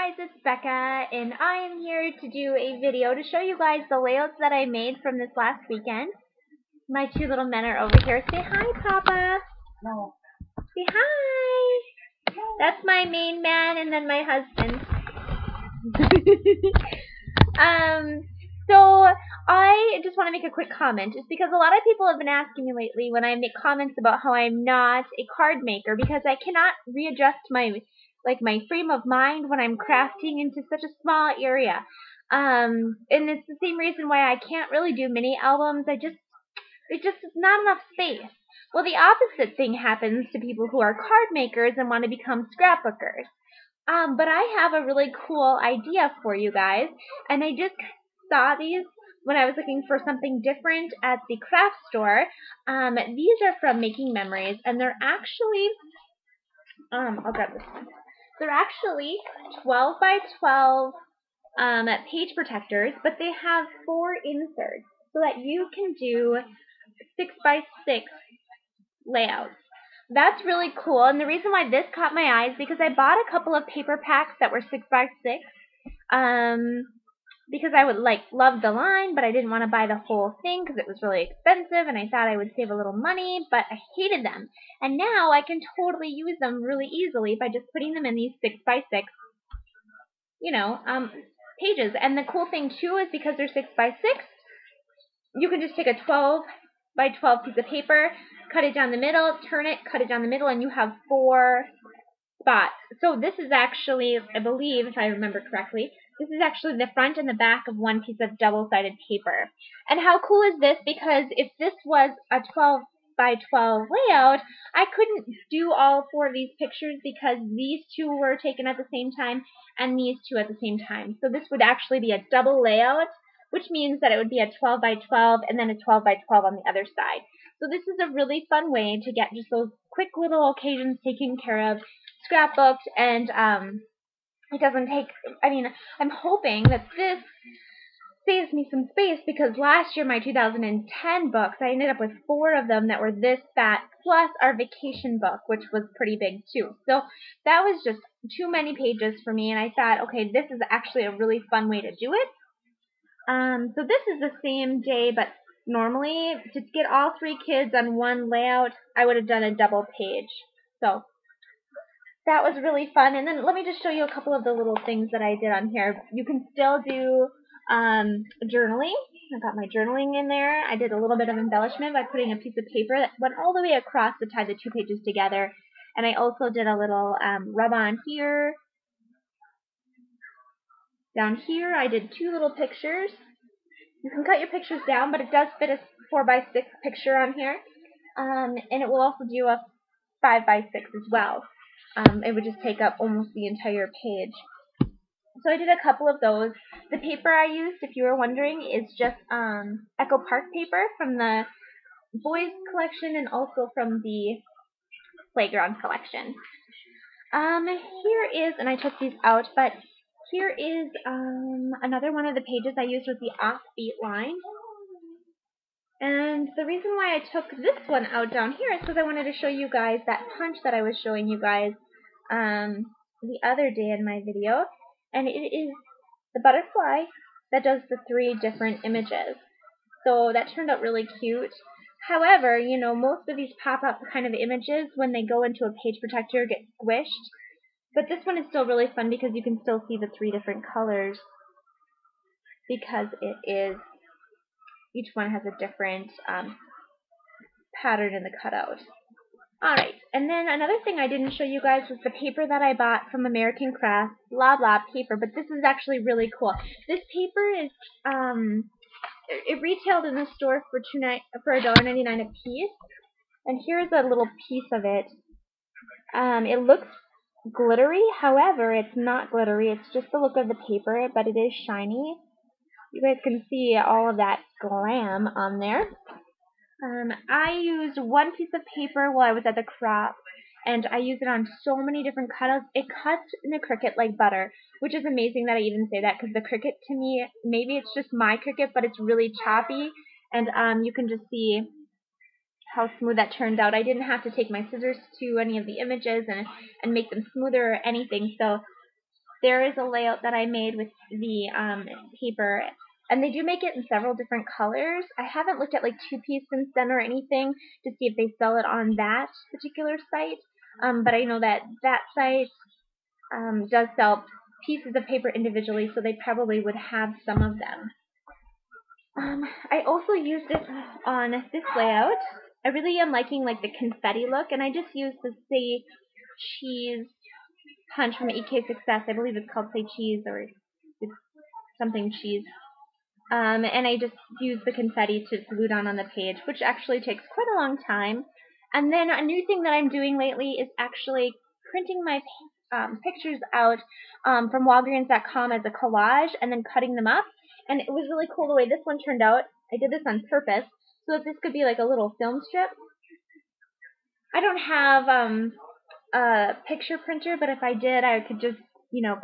guys, it's Becca, and I am here to do a video to show you guys the layouts that I made from this last weekend. My two little men are over here. Say hi, Papa. No. Say hi. That's my main man, and then my husband. So I just want to make a quick comment, just because a lot of people have been asking me lately when I make comments about how I'm not a card maker, because I cannot readjust my frame of mind when I'm crafting into such a small area. And it's the same reason why I can't really do mini albums. It just is not enough space. Well, the opposite thing happens to people who are card makers and want to become scrapbookers. But I have a really cool idea for you guys, and I just saw these when I was looking for something different at the craft store. These are from Making Memories, and they're actually, I'll grab this one. They're actually 12 by 12 page protectors, but they have 4 inserts so that you can do 6 by 6 layouts. That's really cool, and the reason why this caught my eye is because I bought a couple of paper packs that were 6 by 6, because I would love the line, but I didn't want to buy the whole thing because it was really expensive, and I thought I would save a little money, but I hated them. And now I can totally use them really easily by just putting them in these 6 by 6, pages. And the cool thing too is because they're 6 by 6, you can just take a 12 by 12 piece of paper, cut it down the middle, turn it, cut it down the middle, and you have 4 spots. So this is actually, I believe, if I remember correctly, this is actually the front and the back of one piece of double-sided paper. And how cool is this? Because if this was a 12 by 12 layout, I couldn't do all 4 of these pictures because these 2 were taken at the same time and these 2 at the same time. So this would actually be a double layout, which means that it would be a 12 by 12 and then a 12 by 12 on the other side. So this is a really fun way to get just those quick little occasions taken care of, scrapbooked, and it doesn't take, I'm hoping that this saves me some space, because last year, my 2010 books, I ended up with 4 of them that were this fat, plus our vacation book, which was pretty big too. So that was just too many pages for me, and I thought, okay, this is actually a really fun way to do it. So this is the same day, but normally, to get all 3 kids on one layout, I would have done a double page. So that was really fun. And then let me just show you a couple of the little things that I did on here. You can still do journaling. I got my journaling in there. I did a little bit of embellishment by putting a piece of paper that went all the way across to tie the 2 pages together. And I also did a little rub-on here. Down here, I did 2 little pictures. You can cut your pictures down, but it does fit a 4 by 6 picture on here. And it will also do a 5 by 6 as well. It would just take up almost the entire page. So I did a couple of those. The paper I used, if you were wondering, is just Echo Park paper from the boys collection and also from the playground collection. Here is, and I took these out, but here is another one of the pages I used was the offbeat line. And the reason why I took this one out down here is because I wanted to show you guys that punch that I was showing you guys the other day in my video. And it is the butterfly that does the 3 different images. So that turned out really cute. However, most of these pop-up kind of images, when they go into a page protector, get squished. But this one is still really fun because you can still see the 3 different colors, because each one has a different pattern in the cutout. Alright, and then another thing I didn't show you guys was the paper that I bought from American Crafts, Blah Blah paper, but this is actually really cool. This paper is, it retailed in the store for $1.99 a piece, and here's a little piece of it. It looks glittery, however, it's not glittery, it's just the look of the paper, but it is shiny. You guys can see all of that glam on there. I used 1 piece of paper while I was at the crop, and I used it on so many different cutouts. It cuts in the Cricut like butter, which is amazing that I even say that, because the Cricut, to me, maybe it's just my Cricut, but it's really choppy, and you can just see how smooth that turned out. I didn't have to take my scissors to any of the images and make them smoother or anything, so there is a layout that I made with the paper, and they do make it in several different colors. I haven't looked at like 2Piece since then or anything to see if they sell it on that particular site, but I know that that site does sell pieces of paper individually, so they probably would have some of them. I also used it on this layout. I really am liking like the confetti look, and I just used the Say Cheese punch from EK Success. I believe it's called Say Cheese or it's something cheese. And I just used the confetti to glue down on the page, which actually takes quite a long time. And then a new thing that I'm doing lately is actually printing my pictures out from Walgreens.com as a collage and then cutting them up. And it was really cool the way this one turned out. I did this on purpose so that this could be like a little film strip. I don't have a picture printer, but if I did, I could just,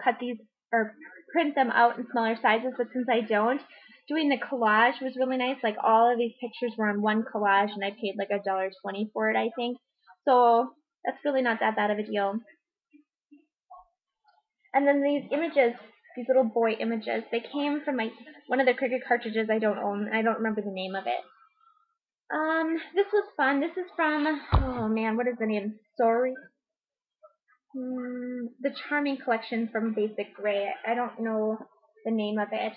cut these or print them out in smaller sizes. But since I don't, doing the collage was really nice. Like all of these pictures were on one collage, and I paid like $1.20 for it, I think. So that's really not that bad of a deal. And then these images, these little boy images, they came from one of the Cricut cartridges I don't own. I don't remember the name of it. This was fun. This is from, oh man, what is the name? Sorry. The Charming Collection from Basic Gray. I don't know the name of it,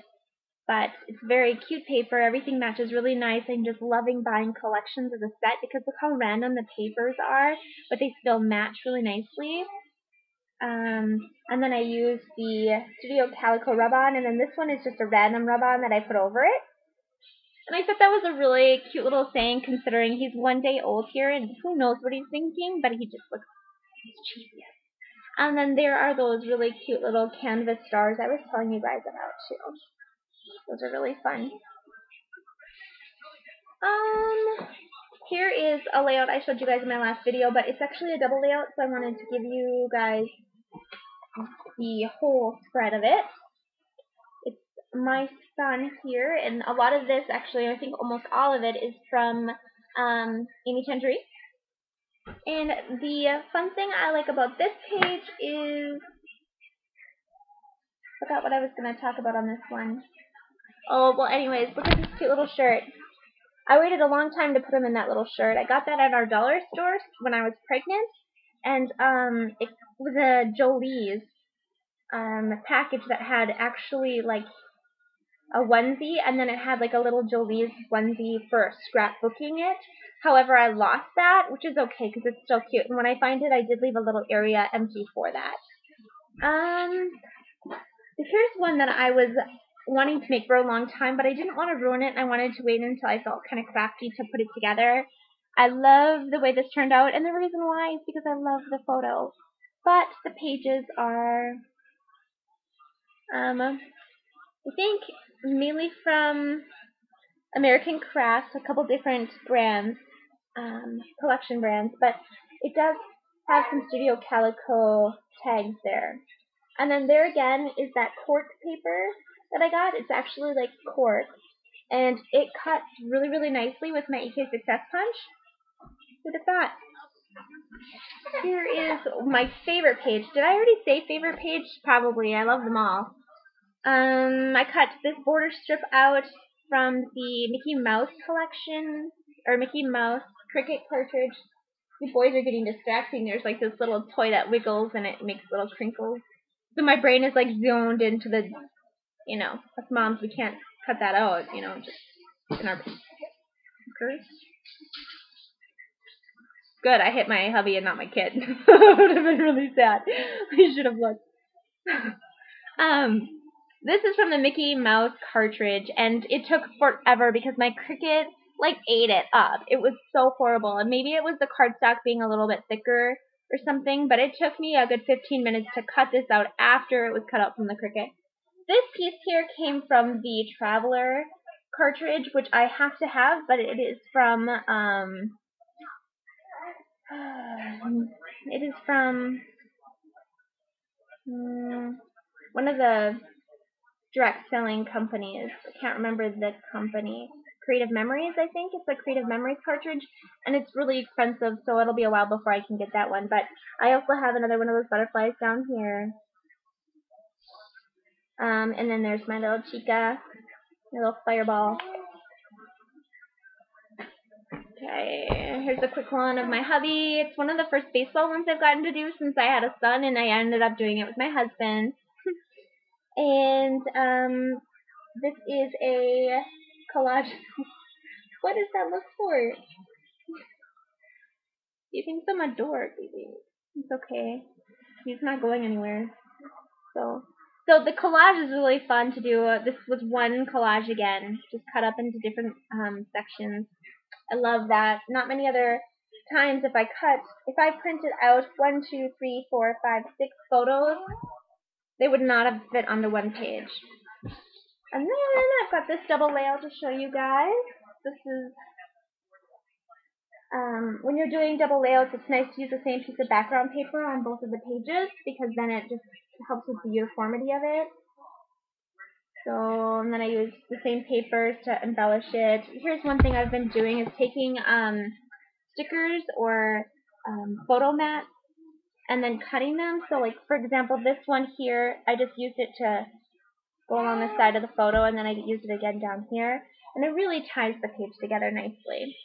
but it's very cute paper. Everything matches really nice. I'm just loving buying collections as a set because look how random the papers are, but they still match really nicely. And then I used the Studio Calico rub-on, and then this one is just a random rub-on that I put over it. And I thought that was a really cute little saying considering he's 1 day old here, and who knows what he's thinking, but he just looks mischievous. And then there are those really cute little canvas stars I was telling you guys about too. Those are really fun. Here is a layout I showed you guys in my last video, but it's actually a double layout, so I wanted to give you guys the whole spread of it. It's my son here, and a lot of this, actually, I think almost all of it, is from Amy Tangerine. And the fun thing I like about this page is, I forgot what I was going to talk about on this one. Oh, well, anyways, look at this cute little shirt. I waited a long time to put him in that little shirt. I got that at our dollar store when I was pregnant, and it was a Jolie's package that had actually like a onesie, and then it had like a little Jolie's onesie for scrapbooking it. However, I lost that, which is okay because it's still cute. And when I find it, I did leave a little area empty for that. Here's one that I was wanting to make for a long time, but I didn't want to ruin it. I wanted to wait until I felt kind of crafty to put it together. I love the way this turned out, and the reason why is because I love the photo. But the pages are, I think, mainly from American Crafts, a couple different brands, collection brands, but it does have some Studio Calico tags there. And then there again is that cork paper that I got. It's actually like cork, and it cuts really, really nicely with my EK Success punch. Look at that. Here is my favorite page. Did I already say favorite page? Probably. I love them all. I cut this border strip out from the Mickey Mouse collection, or Mickey Mouse Cricut cartridge. The boys are getting distracting. There's like this little toy that wiggles and it makes little crinkles. So my brain is like zoned into the, us moms, we can't cut that out, just in our purse. Good, I hit my hubby and not my kid. That would have been really sad. I should have looked. This is from the Mickey Mouse cartridge, and it took forever because my Cricut ate it up. It was so horrible, and maybe it was the cardstock being a little bit thicker or something, but it took me a good 15 minutes to cut this out after it was cut out from the Cricut. This piece here came from the Traveler cartridge, which I have to have, but it is from, one of the direct selling companies. I can't remember the company. Creative Memories, I think. It's a Creative Memories cartridge, and it's really expensive, so it'll be a while before I can get that one. But I also have another one of those butterflies down here. And then there's my little chica, my little fireball. Okay, here's a quick one of my hubby. It's one of the first baseball ones I've gotten to do since I had a son, and I ended up doing it with my husband. And this is a collage. What does that look for? You think I'm a dork, baby. It's okay. He's not going anywhere. So the collage is really fun to do. This was one collage again, just cut up into different sections. I love that. Not many other times if I printed out 1, 2, 3, 4, 5, 6 photos, they would not have fit onto one page. And then I've got this double layout to show you guys. This is when you're doing double layouts, it's nice to use the same piece of background paper on both of the pages because then it just helps with the uniformity of it. So, and then I use the same papers to embellish it. Here's one thing I've been doing is taking stickers or photo mats and then cutting them. So, like, for example, this one here, I just used it to go along the side of the photo, and then I used it again down here. And it really ties the page together nicely.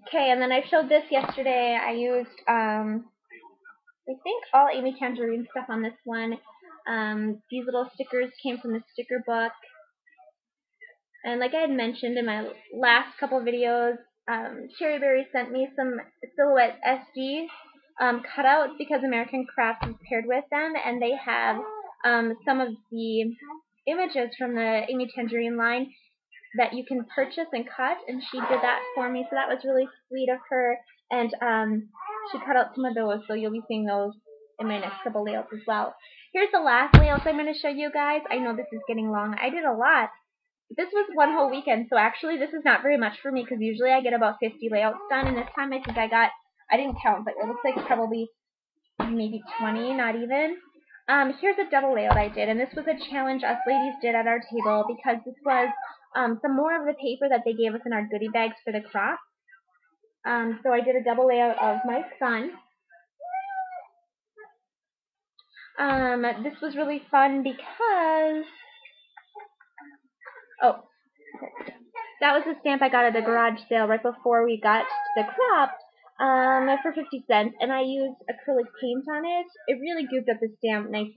Okay, and then I showed this yesterday. I used, I think, all Amy Tangerine stuff on this one. These little stickers came from the sticker book. And like I had mentioned in my last couple videos, Cherry Berry sent me some Silhouette SG cutouts because American Crafts is paired with them, and they have some of the images from the Amy Tangerine line that you can purchase and cut, and she did that for me, so that was really sweet of her, and she cut out some of those, so you'll be seeing those in my next couple layouts as well. Here's the last layouts I'm going to show you guys. I know this is getting long. I did a lot. This was one whole weekend, so actually this is not very much for me because usually I get about 50 layouts done, and this time I think I didn't count, but it looks like probably maybe 20, not even. Here's a double layout I did, and this was a challenge us ladies did at our table because this was some more of the paper that they gave us in our goodie bags for the crop. So I did a double layout of my son. This was really fun because, that was a stamp I got at the garage sale right before we got to the crop for 50 cents, and I used acrylic paint on it. It really gooped up the stamp nice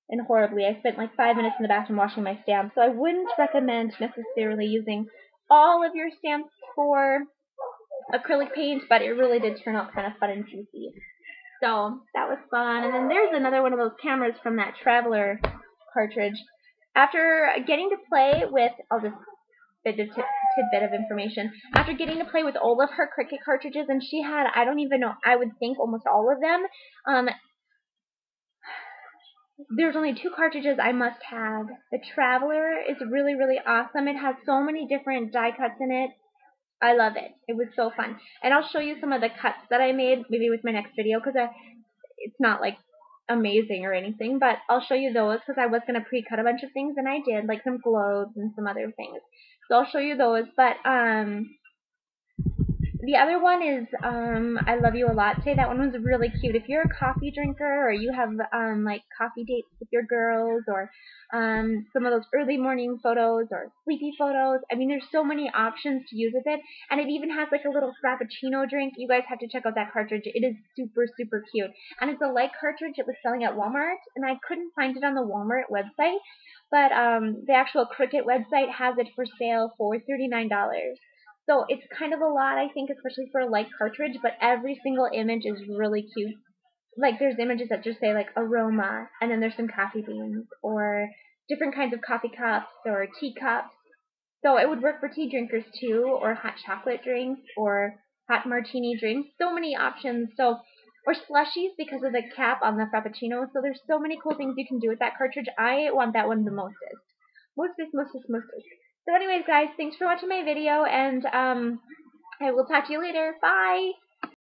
and horribly. I spent like 5 minutes in the bathroom washing my stamp, so I wouldn't recommend necessarily using all of your stamps for acrylic paint, but it really did turn out kind of fun and juicy. So that was fun. And then there's another one of those cameras from that Traveler cartridge. After getting to play with, I'll just tidbit of information. After getting to play with all of her Cricut cartridges, and she had, I don't even know, I would think almost all of them, there's only 2 cartridges I must have. The Traveler is really, really awesome. It has so many different die cuts in it. I love it. It was so fun. And I'll show you some of the cuts that I made, maybe with my next video, because it's not like amazing or anything, but I'll show you those because I was going to pre-cut a bunch of things, and I did, like some globes and some other things. So I'll show you those, but the other one is I Love You a Latte. That one was really cute. If you're a coffee drinker or you have like coffee dates with your girls, or some of those early morning photos or sleepy photos, I mean, there's so many options to use with it, and it even has like a little frappuccino drink. You guys have to check out that cartridge. It is super, super cute, and it's a light cartridge. It was selling at Walmart, and I couldn't find it on the Walmart website, but the actual Cricut website has it for sale for $39. So it's kind of a lot, I think, especially for a light cartridge, but every single image is really cute. Like, there's images that just say, like, aroma, and then there's some coffee beans, or different kinds of coffee cups, or teacups. So it would work for tea drinkers, too, or hot chocolate drinks, or hot martini drinks. So many options. So, or slushies because of the cap on the Frappuccino. So there's so many cool things you can do with that cartridge. I want that one the mostest. Mostest. So anyways, guys, thanks for watching my video, and I will talk to you later. Bye!